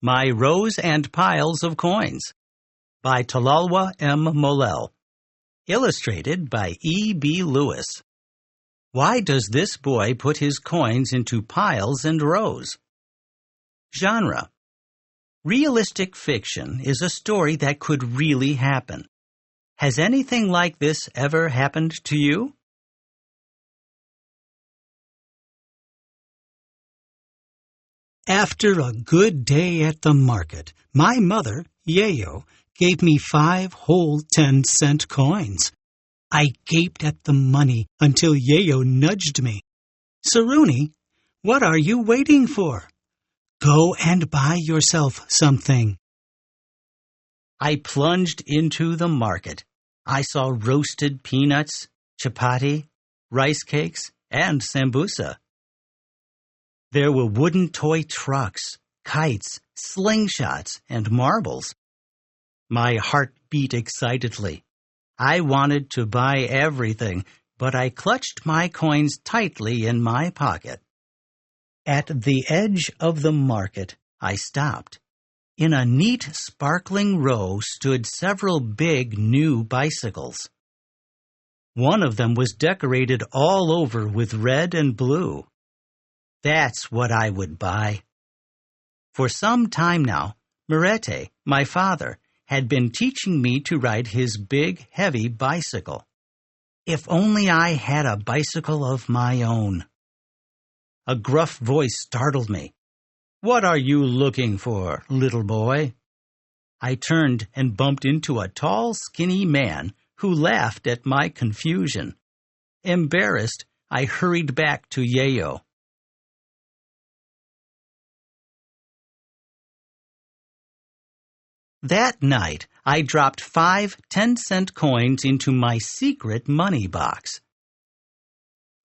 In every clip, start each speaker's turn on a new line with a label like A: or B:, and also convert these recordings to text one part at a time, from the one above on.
A: My Rows and Piles of Coins by Tololwa M. Mollel. Illustrated by E. B. Lewis. Why does this boy put his coins into piles and rows? Genre: realistic fiction is a story that could really happen. Has anything like this ever happened to you?
B: After a good day at the market, my mother, Yayo, gave me 5 whole 10-cent coins. I gaped at the money until Yayo nudged me. "Saruni, what are you waiting for? Go and buy yourself something."
A: I plunged into the market. I saw roasted peanuts, chapati, rice cakes, and sambusa. There were wooden toy trucks, kites, slingshots, and marbles. My heart beat excitedly. I wanted to buy everything, but I clutched my coins tightly in my pocket. At the edge of the market, I stopped. In a neat, sparkling row stood several big new bicycles. One of them was decorated all over with red and blue. That's what I would buy. For some time now, Mirete, my father, had been teaching me to ride his big, heavy bicycle. If only I had a bicycle of my own. A gruff voice startled me. "What are you looking for, little boy?" I turned and bumped into a tall, skinny man who laughed at my confusion. Embarrassed, I hurried back to Yayo. That night, I dropped 5 10-cent coins into my secret money box.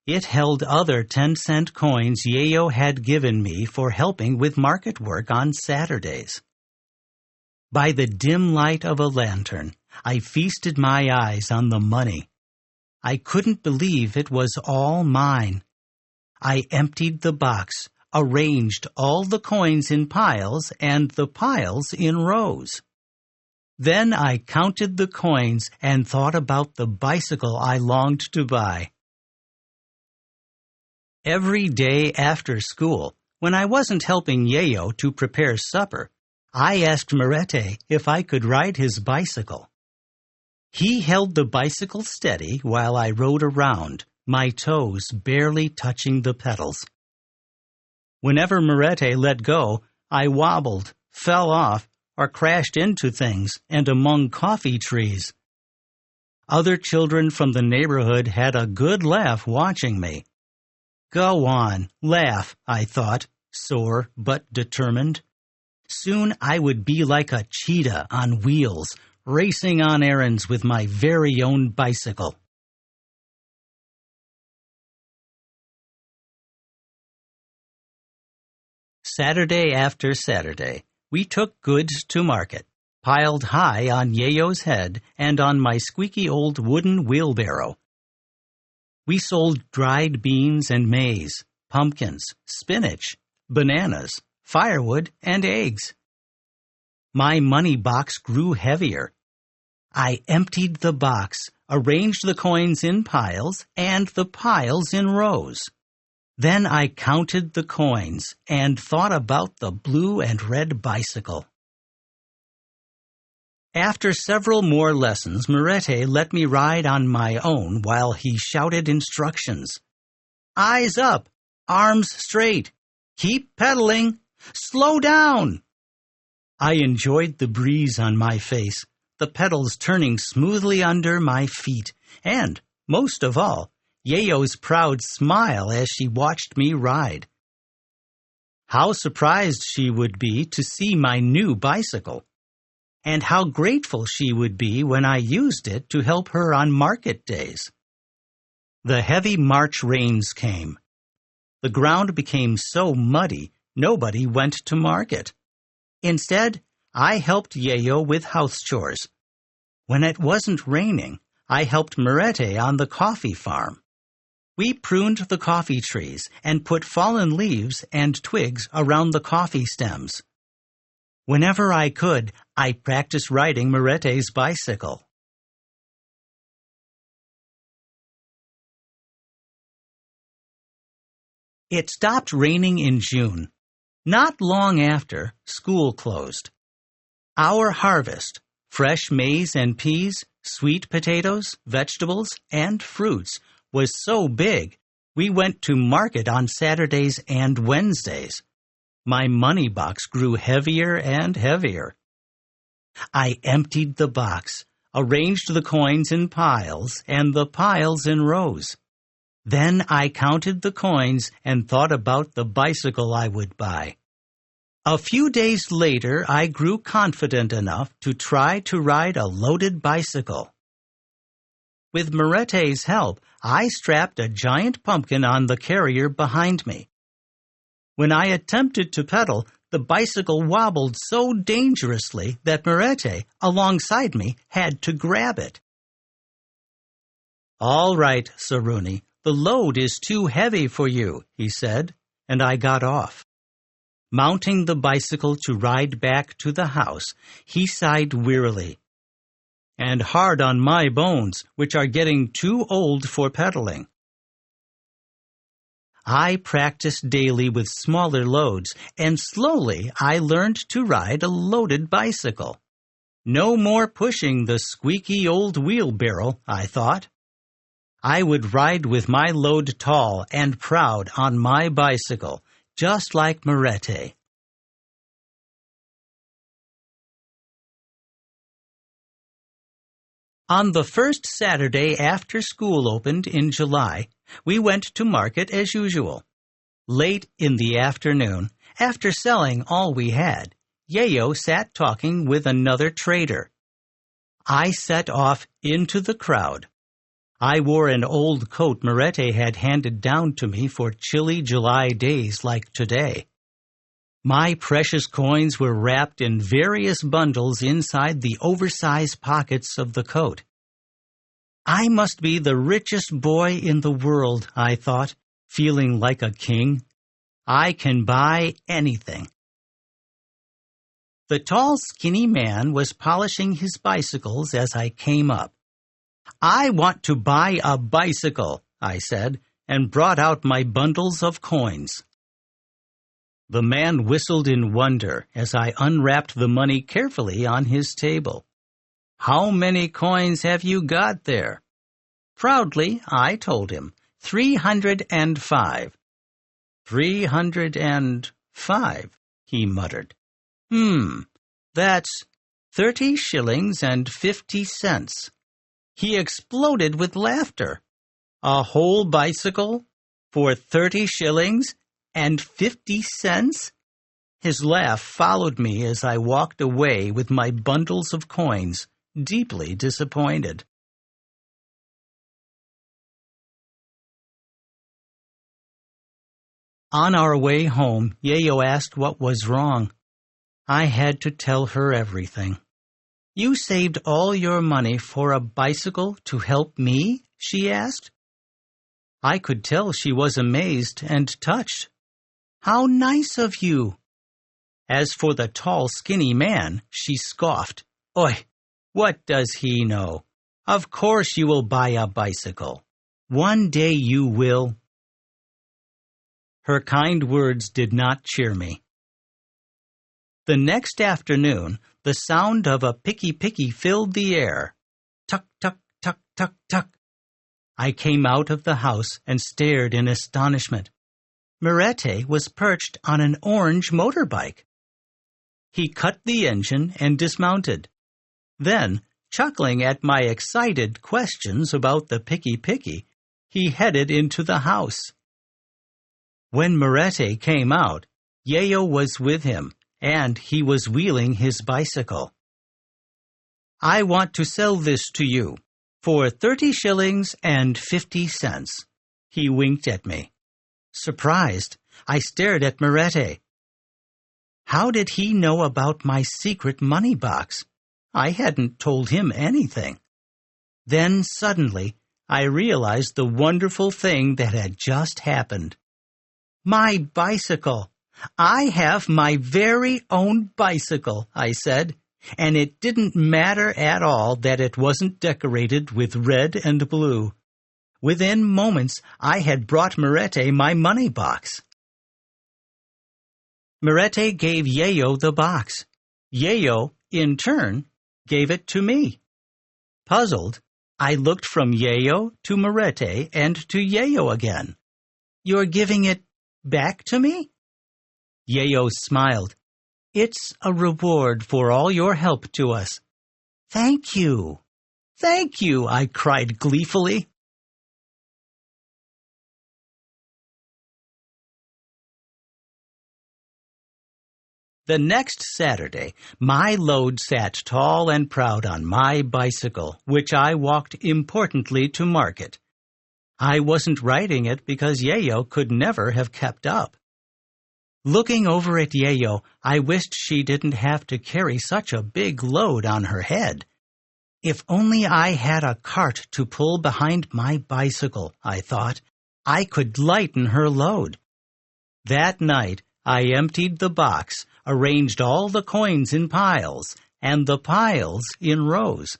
A: It held other 10-cent coins Yayo had given me for helping with market work on Saturdays. By the dim light of a lantern, I feasted my eyes on the money. I couldn't believe it was all mine. I emptied the box, arranged all the coins in piles and the piles in rows. Then I counted the coins and thought about the bicycle I longed to buy. Every day after school, when I wasn't helping Yayo to prepare supper, I asked Mirete if I could ride his bicycle. He held the bicycle steady while I rode around, my toes barely touching the pedals. Whenever Mirete let go, I wobbled, fell off, or crashed into things and among coffee trees. Other children from the neighborhood had a good laugh watching me. Go on, laugh, I thought, sore but determined. Soon I would be like a cheetah on wheels, racing on errands with my very own bicycle. Saturday after Saturday, we took goods to market, piled high on Yayo's head and on my squeaky old wooden wheelbarrow. We sold dried beans and maize, pumpkins, spinach, bananas, firewood, and eggs. My money box grew heavier. I emptied the box, arranged the coins in piles and the piles in rows. Then I counted the coins and thought about the blue and red bicycle. After several more lessons, Mirete let me ride on my own while he shouted instructions. "Eyes up! Arms straight! Keep pedaling! Slow down!" I enjoyed the breeze on my face, the pedals turning smoothly under my feet, and, most of all, Yayo's proud smile as she watched me ride. How surprised she would be to see my new bicycle, and how grateful she would be when I used it to help her on market days. The heavy March rains came. The ground became so muddy, nobody went to market. Instead, I helped Yayo with house chores. When it wasn't raining, I helped Mirete on the coffee farm. We pruned the coffee trees and put fallen leaves and twigs around the coffee stems. Whenever I could, I practiced riding Morette's bicycle. It stopped raining in June. Not long after, school closed. Our harvest, fresh maize and peas, sweet potatoes, vegetables, and fruits, was so big, we went to market on Saturdays and Wednesdays. My money box grew heavier and heavier. I emptied the box, arranged the coins in piles and the piles in rows. Then I counted the coins and thought about the bicycle I would buy. A few days later, I grew confident enough to try to ride a loaded bicycle. With Morette's help, I strapped a giant pumpkin on the carrier behind me. When I attempted to pedal, the bicycle wobbled so dangerously that Mollel, alongside me, had to grab it. "All right, Saruni, the load is too heavy for you," he said, and I got off. Mounting the bicycle to ride back to the house, he sighed wearily. "And hard on my bones, which are getting too old for pedaling." I practiced daily with smaller loads, and slowly I learned to ride a loaded bicycle. No more pushing the squeaky old wheelbarrow, I thought. I would ride with my load tall and proud on my bicycle, just like Mollel. On the first Saturday after school opened in July, we went to market as usual. Late in the afternoon, after selling all we had, Yayo sat talking with another trader. I set off into the crowd. I wore an old coat Mollel had handed down to me for chilly July days like today. My precious coins were wrapped in various bundles inside the oversized pockets of the coat. I must be the richest boy in the world, I thought, feeling like a king. I can buy anything. The tall, skinny man was polishing his bicycles as I came up. "I want to buy a bicycle," I said, and brought out my bundles of coins. The man whistled in wonder as I unwrapped the money carefully on his table. "How many coins have you got there?" Proudly, I told him, 305. 305, he muttered. That's 30 shillings and 50 cents. He exploded with laughter. A whole bicycle for 30 shillings and 50 cents? His laugh followed me as I walked away with my bundles of coins, deeply disappointed. On our way home, Yayo asked what was wrong. I had to tell her everything. "You saved all your money for a bicycle to help me?" she asked. I could tell she was amazed and touched. "How nice of you!" As for the tall, skinny man, she scoffed. "Oi, what does he know? Of course you will buy a bicycle. One day you will." Her kind words did not cheer me. The next afternoon, the sound of a picky-picky filled the air. Tuck, tuck, tuck, tuck, tuck. I came out of the house and stared in astonishment. Mollel was perched on an orange motorbike. He cut the engine and dismounted. Then, chuckling at my excited questions about the picky-picky, he headed into the house. When Mollel came out, Yayo was with him, and he was wheeling his bicycle. "I want to sell this to you for 30 shillings and 50 cents. He winked at me. Surprised, I stared at Mollel. How did he know about my secret money box? I hadn't told him anything. Then suddenly, I realized the wonderful thing that had just happened. My bicycle! I have my very own bicycle, I said, and it didn't matter at all that it wasn't decorated with red and blue. Within moments, I had brought Mirete my money box. Mirete gave Yayo the box. Yayo, in turn, gave it to me. Puzzled, I looked from Yayo to Mirete and to Yayo again. You're giving it back to me? Yayo smiled. It's a reward for all your help to us. Thank you. Thank you, I cried gleefully. The next Saturday, my load sat tall and proud on my bicycle, which I walked importantly to market. I wasn't riding it because Yayo could never have kept up. Looking over at Yayo, I wished she didn't have to carry such a big load on her head. If only I had a cart to pull behind my bicycle, I thought, I could lighten her load. That night, I emptied the box, arranged all the coins in piles, and the piles in rows.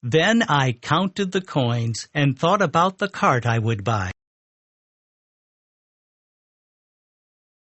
A: Then I counted the coins and thought about the cart I would buy.